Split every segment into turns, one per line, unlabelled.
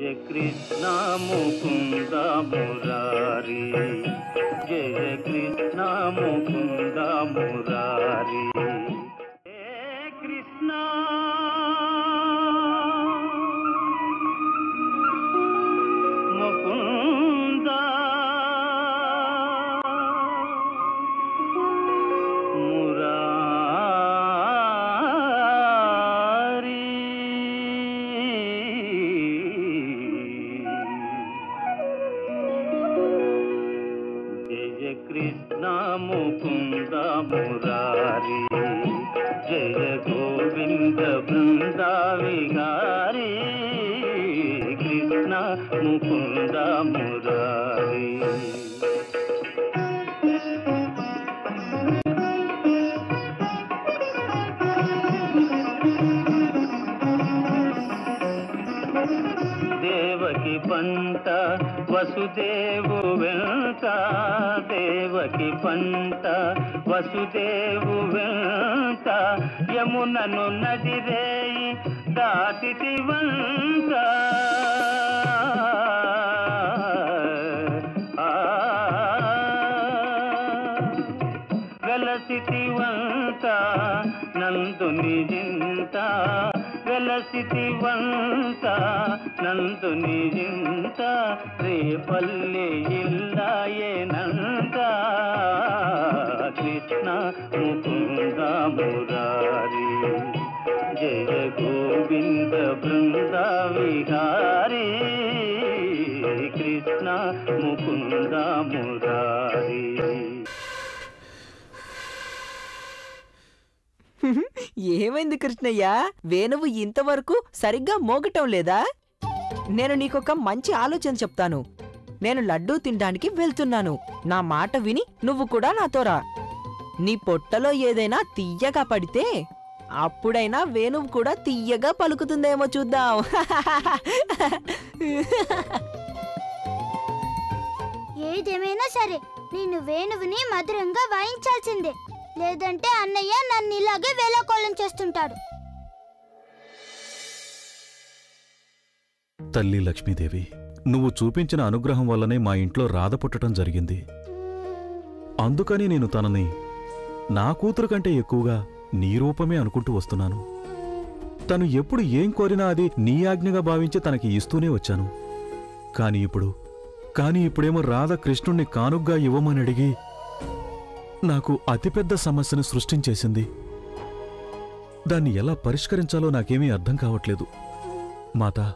జయ కృష్ణ ముకుంద మురారి, జయ కృష్ణ ముకుంద మురారి. హే కృష్ణ ముకుంద మురారి, జయ కృష్ణ ముకుంద మురారి, జయ గోవింద బృంద విహారీ, కృష్ణ ముకుంద మురారి. దేవకి పంట వసుదేవు వెంట, దేవకి పంట వసుదేవు వెంట, యమునను నదిరేయి దాటితి వంట. వెలసితి వంట నందుని జింత, వెలసితి వంట నందుని జింత, రేపల్లి ఇల్లాయేనంట. కృష్ణ ముకుంద మురారి, జయ గోవింద బృంద విహారీ, కృష్ణ ముకుంద మురారి.
ఏమైంది కృష్ణయ్య? వేణువు ఇంతవరకు సరిగ్గా మోగటం లేదా? నేను నీకొక మంచి ఆలోచన చెప్తాను. నేను లడ్డూ తినడానికి వెళ్తున్నాను. నా మాట విని నువ్వు కూడా నాతో రా. నీ పొట్టలో ఏదైనా తియ్యగా పడితే అప్పుడైనా వేణువు కూడా తియ్యగా పలుకుతుందేమో చూద్దాం.
ఏదేమైనా సరే నేను వేణువుని మధురంగా వాయించాల్సిందే, లేదంటే అన్నయ్య నన్ను ఇలాగే వేళాకోళం చేస్తుంటాడు.
తల్లి లక్ష్మీదేవి, నువ్వు చూపించిన అనుగ్రహం వల్లనే మా ఇంట్లో రాధ పుట్టడం జరిగింది. అందుకని నేను తనని నా కూతురు కంటే ఎక్కువగా నీ రూపమే అనుకుంటూ వస్తున్నాను. తను ఎప్పుడు ఏం కోరినా అది నీ ఆజ్ఞగా భావించి తనకి ఇస్తూనే వచ్చాను. కానీ ఇప్పుడేమో రాధ కృష్ణుణ్ణి కానుగ్గా ఇవ్వమని అడిగి నాకు అతిపెద్ద సమస్యను సృష్టించేసింది. దాన్ని ఎలా పరిష్కరించాలో నాకేమీ అర్థం కావట్లేదు. మాతా,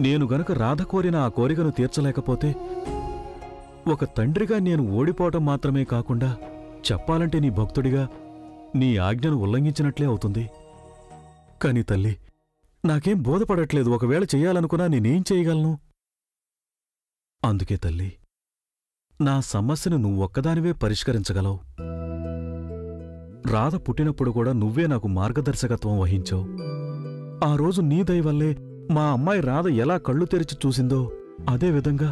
నేను గనక రాధ కోరిన ఆ కోరికను తీర్చలేకపోతే ఒక తండ్రిగా నేను ఓడిపోవటం మాత్రమే కాకుండా చెప్పాలంటే నీ భక్తుడిగా నీ ఆజ్ఞను ఉల్లంఘించినట్లే అవుతుంది. కాని తల్లి, నాకేం బోధపడట్లేదు. ఒకవేళ చెయ్యాలనుకున్నా నేనేం చేయగలను? అందుకే తల్లి, నా సమస్యను నువ్వొక్కదానివే పరిష్కరించగలవు. రాధ పుట్టినప్పుడు కూడా నువ్వే నాకు మార్గదర్శకత్వం వహించావు. ఆ రోజు నీ దయ వల్లే మా అమ్మాయి రాధ ఎలా కళ్ళు తెరిచి చూసిందో అదేవిధంగా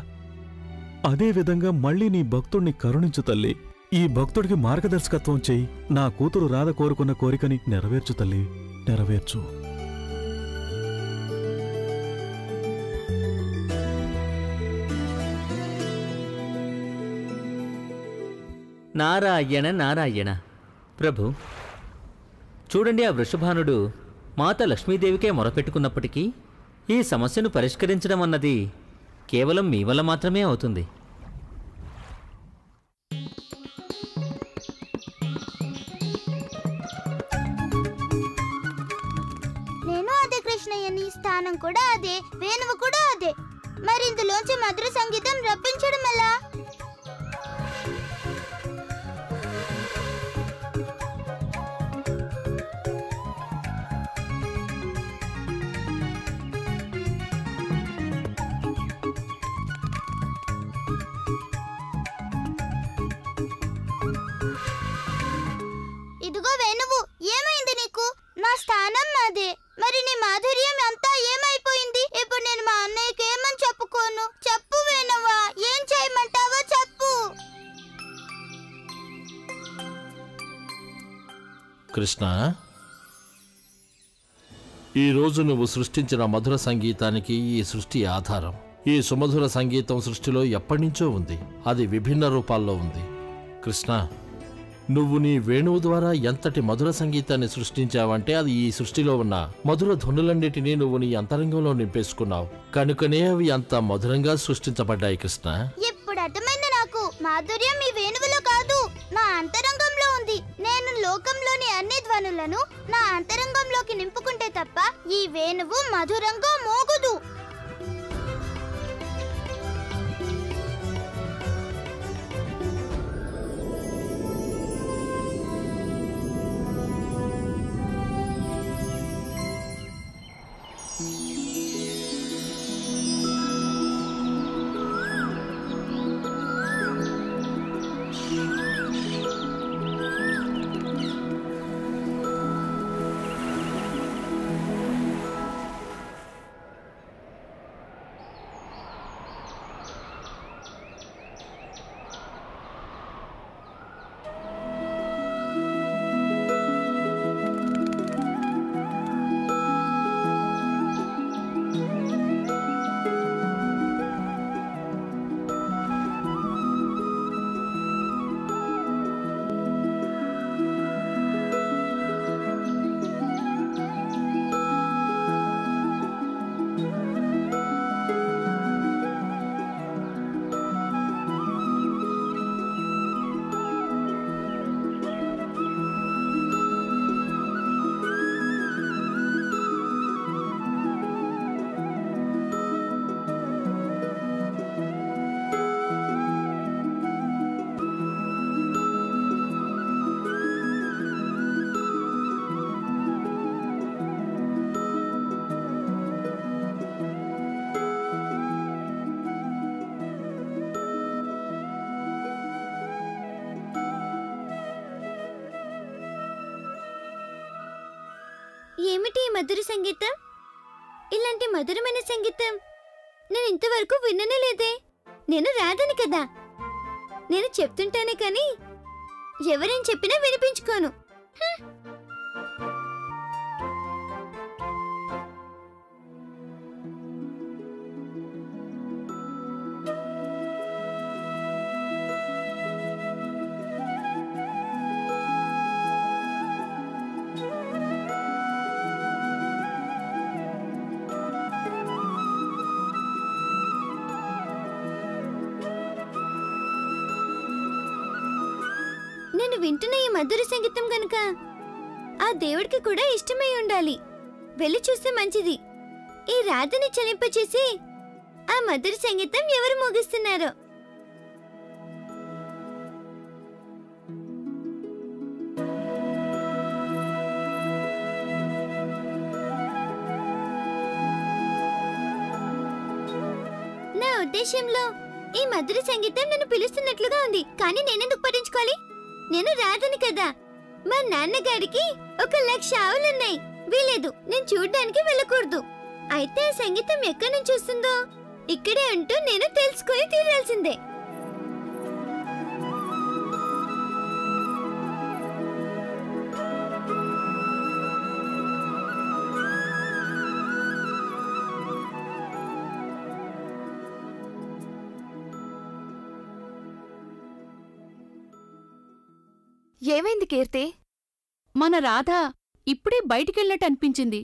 మళ్ళీ నీ భక్తుణ్ణి కరుణించు తల్లి. ఈ భక్తుడికి మార్గదర్శకత్వం చెయ్యి. నా కూతురు రాధ కోరుకున్న కోరికని నెరవేర్చు తల్లి, నెరవేర్చు.
నారాయణ నారాయణ. ప్రభు చూడండి, ఆ వృషభానుడు మాత లక్ష్మీదేవికే మొరపెట్టుకున్నప్పటికీ ఈ సమస్యను పరిష్కరించడం అన్నది కేవలం మీ వల్ల మాత్రమే అవుతుంది.
నేను అదే కృష్ణయ్య, నీ స్థానం కూడా అదే, వేణువు కూడా అదే. మరి ఇందులోంచి మధుర సంగీతం రప్పించడం ఎలా? ఇదిగో వేణువు, ఏమైంది నీకు? నా స్థానం అదే, మరి నీ మాధుర్యం అంతా ఏమైపోయింది? ఇప్పుడు నేను మా అన్నయ్యకి ఏమని చెప్పుకోను? చెప్పు వేణువా, ఏం చేయమంటావో చెప్పు.
కృష్ణ, ఈ రోజు నువ్వు సృష్టించిన మధుర సంగీతానికి ఈ సృష్టి ఆధారం. ఈ సుమధుర సంగీతం సృష్టిలో ఎప్పటినుంచో ఉంది. అది విభిన్న రూపాల్లో ఉంది. కృష్ణ, నువ్వు నీ వేణువు ద్వారా ఎంతటి మధుర సంగీతాన్ని సృష్టించావంటే అది ఈ సృష్టిలో ఉన్న మధుర ధ్వనులన్నిటినీ నువ్వు నీ అంతరంగంలో నింపేసుకున్నావు. కనుకనే అవి అంత మధురంగా సృష్టించబడ్డాయి. కృష్ణ,
ఇప్పుడు అర్థమైంది నాకు. మాధుర్యం ఈ వేణువులో కాదు, నా అంతరంగంలో ఉంది. నేను లోకంలోని అన్ని ధ్వనులను నా అంతరంగంలోకి నింపుకుంటే తప్ప ఈ వేణువు మధురంగా మోగదు. ఏమిటి ఈ మధుర సంగీతం? ఇలాంటి మధురమైన సంగీతం నేను ఇంతవరకు విననే లేదే. నేను రాదని కదా. నేను చెప్తుంటానే కానీ ఎవరేం చెప్పినా వినిపించుకోను. నేను వింటున్న ఈ మధుర సంగీతం గనుక ఆ దేవుడికి కూడా ఇష్టమై ఉండాలి. వెళ్ళి చూస్తే మంచిది. ఈ రాధని చలింపచేసి ఆ మధుర సంగీతం ఎవరు మోగిస్తున్నారో. నా ఉద్దేశంలో ఈ మధుర సంగీతం నన్ను పిలుస్తున్నట్లుగా ఉంది. కానీ నేనెందుకు పట్టించుకోవాలి? నేను రాధని కదా. మా నాన్నగారికి 1,00,000 ఆవులున్నాయి. వీలేదు, నేను చూడ్డానికి వెళ్ళకూడదు. అయితే ఆ సంగీతం ఎక్కడి నుంచి వస్తుందో ఇక్కడే ఉంటూ నేను తెలుసుకొని తీరాల్సిందే.
ఏమైంది కీర్తి?
మన రాధ ఇప్పుడే బయటికెళ్ళినట్టు అనిపించింది.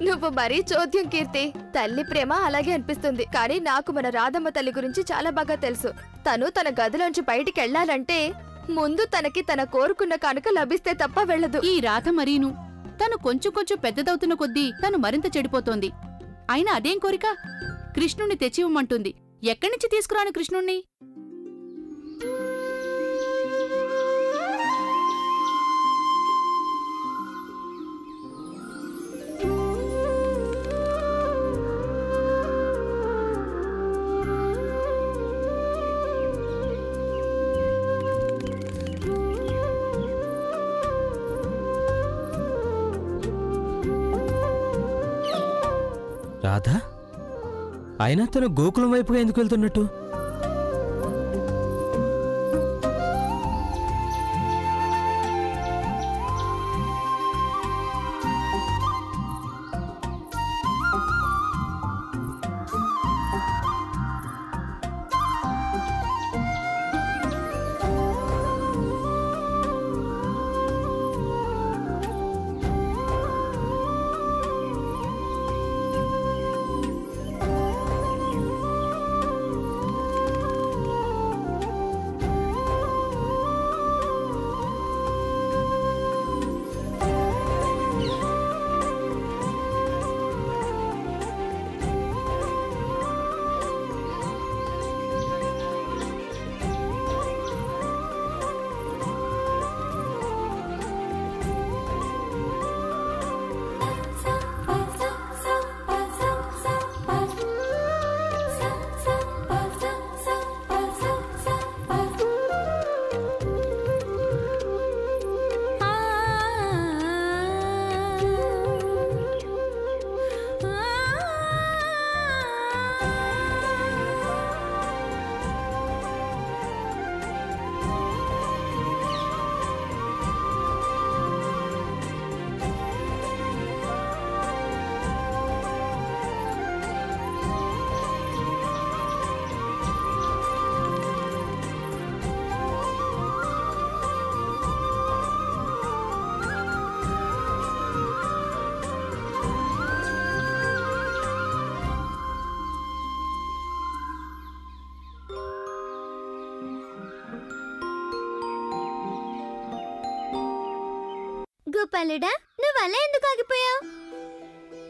నువ్వు మరీ చోద్యం కీర్తి. తల్లి ప్రేమ అలాగే అనిపిస్తుంది. కానీ నాకు మన రాధమ్మ తల్లి గురించి చాలా బాగా తెలుసు. తను తన గదిలోంచి బయటికెళ్లాలంటే ముందు తనకి తన కోరుకున్న కానుక లభిస్తే తప్ప వెళ్ళదు.
ఈ రాధ మరీను తను కొంచెం కొంచెం పెద్దదవుతున్న కొద్దీ తను మరింత చెడిపోతోంది. అయినా అదేం కోరిక? కృష్ణుణ్ణి తెచ్చివ్వమంటుంది. ఎక్కడ్నుంచి తీసుకురాను కృష్ణుణ్ణి?
రాధా, అయినా తను గోకులం వైపుగా ఎందుకు వెళ్తున్నట్టు?
గోపాలుడా, నువ్వు అలా ఎందుకు ఆగిపోయావు?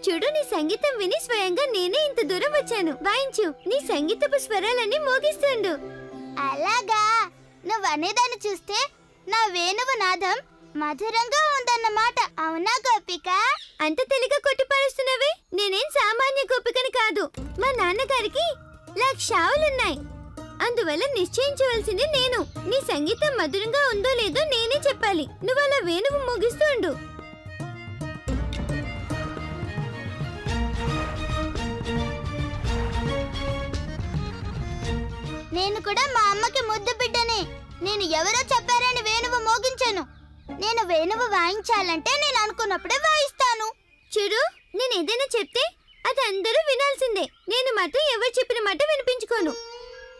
చూడు, నీ సంగీతం విని స్వయంగా నేనే ఇంత దూరం వచ్చాను. వాయించు, నీ సంగీతపు స్వరాలన్నీ మోగిస్తుండు. అలాగా? నువ్వు అనేదాన్ని చూస్తే నా వేణువు నాదం మధురంగా ఉందన్నమాట. అవునా గోపిక? అంత తెలిగా కొట్టిపారుస్తున్నవే. నేనేం సామాన్య గోపికని కాదు. మా నాన్నగారికి 1,00,000 ఆవులున్నాయి. అందువల్ల నిశ్చయించవలసింది నేను. నీ సంగీతం మధురంగా ఉందో లేదో నేనే చెప్పాలి. నువ్వు అలా వేణువు మోగిస్తూ ఉండు. నేను కూడా మా అమ్మకి ముద్దు బిడ్డనే. నేను ఎవరో చెప్పారని వేణువు మోగించాను. నేను వేణువు వాయించాలంటే నేను అనుకున్నప్పుడే వాయిస్తాను. చూడు, నేను ఏదైనా చెప్తే అది అందరూ వినాల్సిందే. నేను మాత్రం ఎవరు చెప్పిన మాట వినిపించుకోను.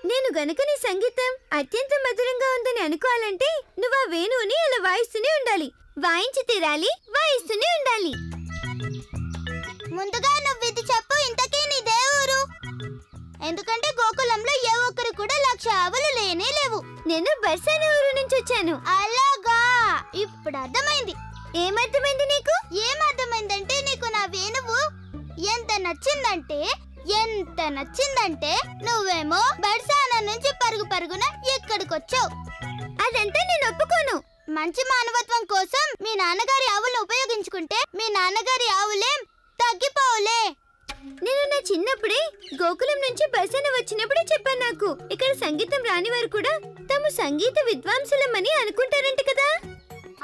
నేను గనుక నీ సంగీతం అత్యంత మధురంగా ఉందని అనుకోవాలంటే నువ్వు ఆ వేణువుని అలా వాయిస్తూనే ఉండాలి. వాయించి తీరాలి, వాయిస్తూనే ఉండాలి. ముందుగా నువ్వు ఇది చెప్పు, ఇంతకీ నీ దేవురు? ఎందుకంటే గోకులంలో ఏ ఒక్కరు కూడా 1,00,000 ఆవులు లేనే లేవు. నేను బర్సాన ఊరు నుంచి వచ్చాను. అలాగా, ఇప్పుడు అర్థమైంది. ఏమర్థమైంది నీకు? ఏమర్థమైందంటే నీకు నా వేణువు ఎంత నచ్చిందంటే నువ్వేమో బర్సాన నుంచి పరుగు పరుగున ఇక్కడికొచ్చావు. అదంతా నేను ఒప్పుకోను. మంచి మానవత్వం కోసం మీ నాన్నగారి ఆవులను ఉపయోగించుకుంటే మీ నాన్నగారి ఆవులేం తగ్గిపోవులే. నేను నా చిన్నప్పుడే గోకులం నుంచి బర్సాన వచ్చినప్పుడే చెప్పాను. నాకు ఇక్కడ సంగీతం రాని వారు కూడా తాము సంగీత విద్వాంసులమని అనుకుంటారంట కదా.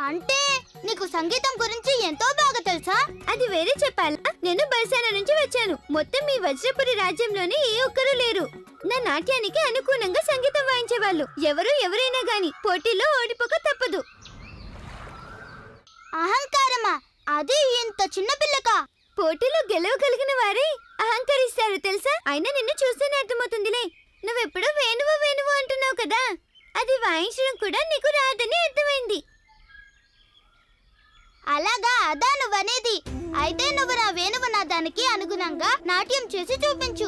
అంటే నీకు సంగీతం గురించి ఎంతో బాగా తెలుసా? అది వేరే చెప్పాలా? నేను బర్సాన నుంచి వచ్చాను. మొత్తం మీ వజ్రపురి రాజ్యంలోనే ఏ ఒక్కరూ లేరు నా నాట్యానికి అనుగుణంగా సంగీతం వాయించేవాళ్ళు. ఎవరైనా గాని పోటీలో ఓడిపోక తప్పదు. అహంకారమా? అది ఇంత చిన్న పిల్లకా? పోటీలో గెలవగలిగిన వారే అహంకరిస్తారు తెలుసా. అయినా నిన్ను చూస్తేనే అర్థమవుతుందిలే. నువ్వెప్పుడూ వేణువు అంటున్నావు కదా, అది వాయించడం కూడా నీకు రాదని అర్థమైంది. అలాగా? అదా నువ్వనేది? అయితే నువ్వు నా వేణువు నాదానికి అనుగుణంగా నాట్యం చేసి చూపించు.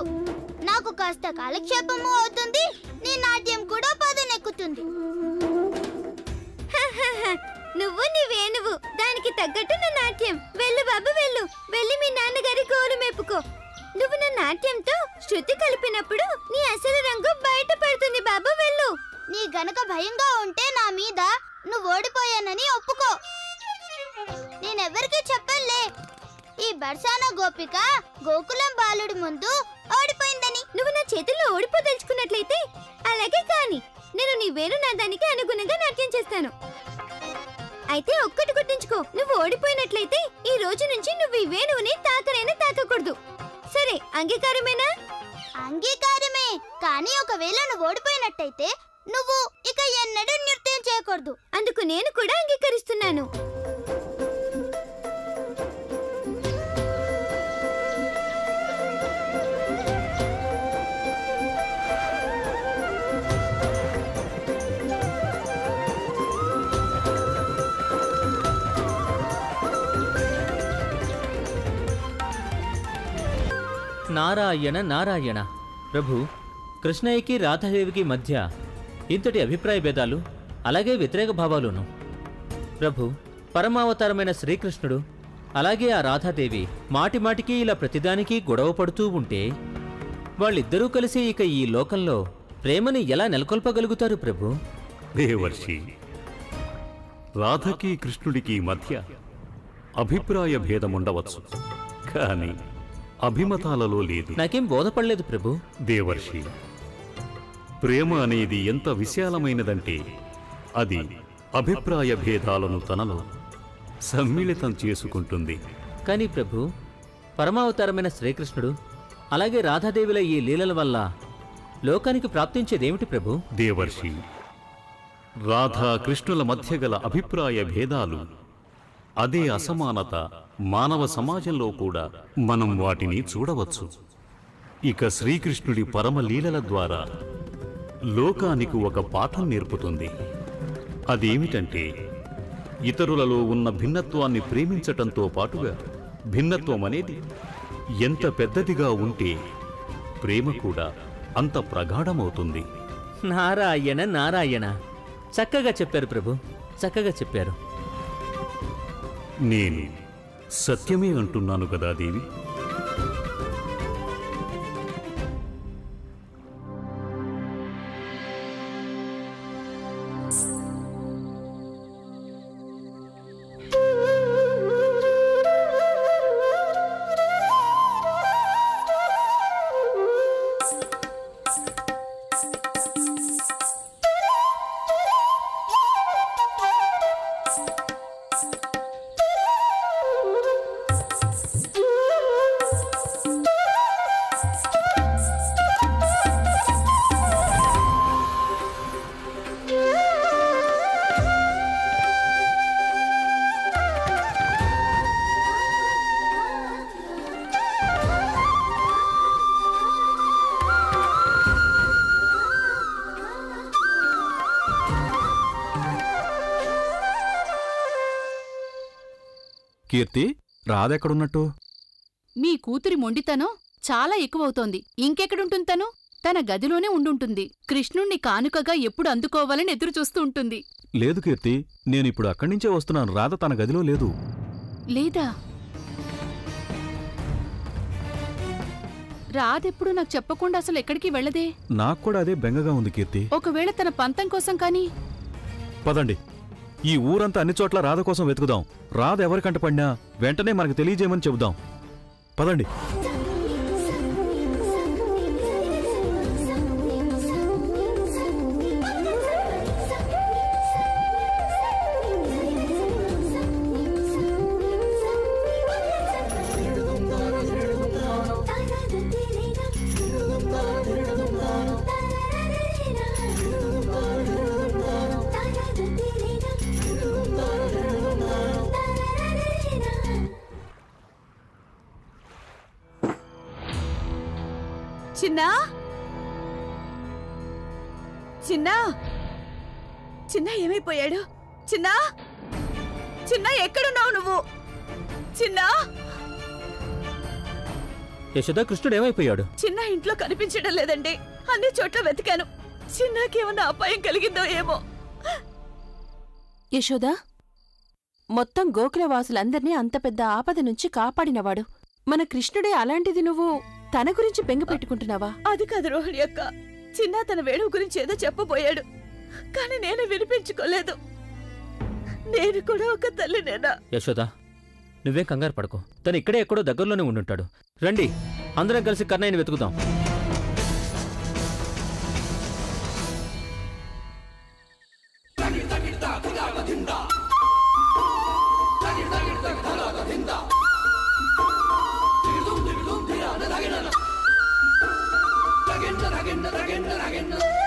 నాకు కాస్త కాలక్షేపము అవుతుంది, నీ నాట్యం కూడా పదునెక్కుతుంది. నువ్వు నీ వేణువు, దానికి తగ్గట్టు నా నాట్యం. వెళ్ళు బాబు, వెళ్ళి మీ నాన్నగారి గోరు మెప్పుకో. నువ్వు నా నాట్యంతో శృతి కలిపినప్పుడు నీ అసలు రంగు బయటపడుతుంది బాబు, వెళ్ళు. నీ గనక భయంగా ఉంటే నా మీద నువ్వు ఓడిపోయానని ఒప్పుకో. నేనెవరికి చెప్పలే ఈ బర్సానా గోపిక గోకులం బాలుడి ముందు ఓడిపోయిందని. నువ్వు నా చేతుల్లో ఓడిపోదలుచుకున్నట్లయితే అలాగే కాని, నేను నీ వేణునాదానికి అనుగుణంగా నాట్యం చేస్తాను. అయితే ఒక్కటి గుర్తుంచుకో, నువ్వు ఓడిపోయినట్లయితే ఈ రోజు నుంచి నువ్వు ఈ వేణువుని తాకకూడదు. సరే, అంగీకారమేనా? అంగీకారమే. కానీ ఒకవేళ నువ్వు ఓడిపోయినట్టయితే నువ్వు ఇక ఎన్నడూ నృత్యం చేయకూడదు. అందుకు నేను కూడా అంగీకరిస్తున్నాను.
నారాయణ నారాయణ. ప్రభు, కృష్ణయ్యకి రాధాదేవికి మధ్య ఇంతటి అభిప్రాయ భేదాలు, అలాగే వ్యతిరేక భావాలును. ప్రభు, పరమావతారమైన శ్రీకృష్ణుడు అలాగే ఆ రాధాదేవి మాటిమాటికి ఇలా ప్రతిదానికి గొడవ పడుతూ ఉంటే వాళ్ళిద్దరూ కలిసి ఇక ఈ లోకంలో ప్రేమని ఎలా నెలకొల్పగలుగుతారు ప్రభు?
దేవర్షి, రాధకి కృష్ణుడికి మధ్య అభిప్రాయ భేదముండవచ్చు, కానీ అభిమతాలలో లేదు.
నాకేం బోధపడలేదు ప్రభు.
దేవర్షి, ప్రేమ అనేది ఎంత విశాలమైనదంటే అది అభిప్రాయ భేదాలను తనలో సమ్మిళితం చేసుకుంటుంది.
కానీ ప్రభు, పరమావతారమైన శ్రీకృష్ణుడు అలాగే రాధాదేవిల ఈ లీలల వల్ల లోకానికి ప్రాప్తించేదేమిటి ప్రభు?
దేవర్షి, రాధా కృష్ణుల మధ్య గల అభిప్రాయ భేదాలు, అదే అసమానత మానవ సమాజంలో కూడా మనం వాటిని చూడవచ్చు. ఇక శ్రీకృష్ణుడి పరమలీలల ద్వారా లోకానికి ఒక పాఠం నేర్పుతుంది. అదేమిటంటే ఇతరులలో ఉన్న భిన్నత్వాన్ని ప్రేమించటంతో పాటుగా భిన్నత్వం అనేది ఎంత పెద్దదిగా ఉంటే ప్రేమ కూడా అంత ప్రగాఢమవుతుంది.
నారాయణ నారాయణ. చక్కగా చెప్పారు ప్రభు, చక్కగా చెప్పారు.
నేను సత్యమే అంటున్నాను కదా దేవి.
కీర్తి, రాధెక్కడున్నట్టు?
మీ కూతురి మొండితనం చాలా ఎక్కువవుతోంది. ఇంకెక్కడుంటుంది తను? తన గదిలోనే ఉండుంటుంది. కృష్ణుణ్ణి కానుకగా ఎప్పుడు అందుకోవాలని ఎదురు చూస్తూ ఉంటుంది.
లేదు కీర్తి, నేనిప్పుడు అక్కడి నుంచే వస్తున్నాను. రాధ తన గదిలో లేదు.
లేదా? రాధెప్పుడు నాకు చెప్పకుండా అసలు ఎక్కడికి వెళ్ళదే.
నాకు కూడా అదే బెంగగా ఉంది కీర్తి.
ఒకవేళ తన పంతం కోసం కానీ.
పదండి, ఈ ఊరంతా అన్ని చోట్ల రాధ కోసం వెతుకుదాం. రాధ ఎవరికంట పడినా వెంటనే మనకు తెలియజేయమని చెబుదాం. పదండి.
చిన్నా, చిన్నా, చిన్నా ఏమైపోయాడు? చిన్నా, చిన్నా ఎక్కడున్నావు నువ్వు? చిన్నా,
యశోదా, కృష్ణుడు ఏమైపోయాడు?
చిన్న ఇంట్లో కనిపించడం లేదండి. అన్ని చోట్ల వెతికాను. చిన్నాకేమన్నా అపాయం కలిగిందో ఏమో.
యశోదా, మొత్తం గోకులవాసులందర్నీ అంత పెద్ద ఆపద నుంచి కాపాడినవాడు మన కృష్ణుడే. అలాంటిది నువ్వు తన గురించి బెంగ పెట్టుకుంటున్నావా?
అది కాదు రోహిణి అక్క. చిన్న తన వేణువు గురించి ఏదో చెప్పబోయాడు, కానీ నేను వినిపించుకోలేదు. నేను కూడా ఒక తల్లినేనా?
యశోదా, నువ్వేం కంగారు పడకు. తను ఇక్కడే ఎక్కడో దగ్గరలోనే ఉండుంటాడు. రండి, అందరం కలిసి కన్నయ్యని వెతుకుదాం.
Ragenda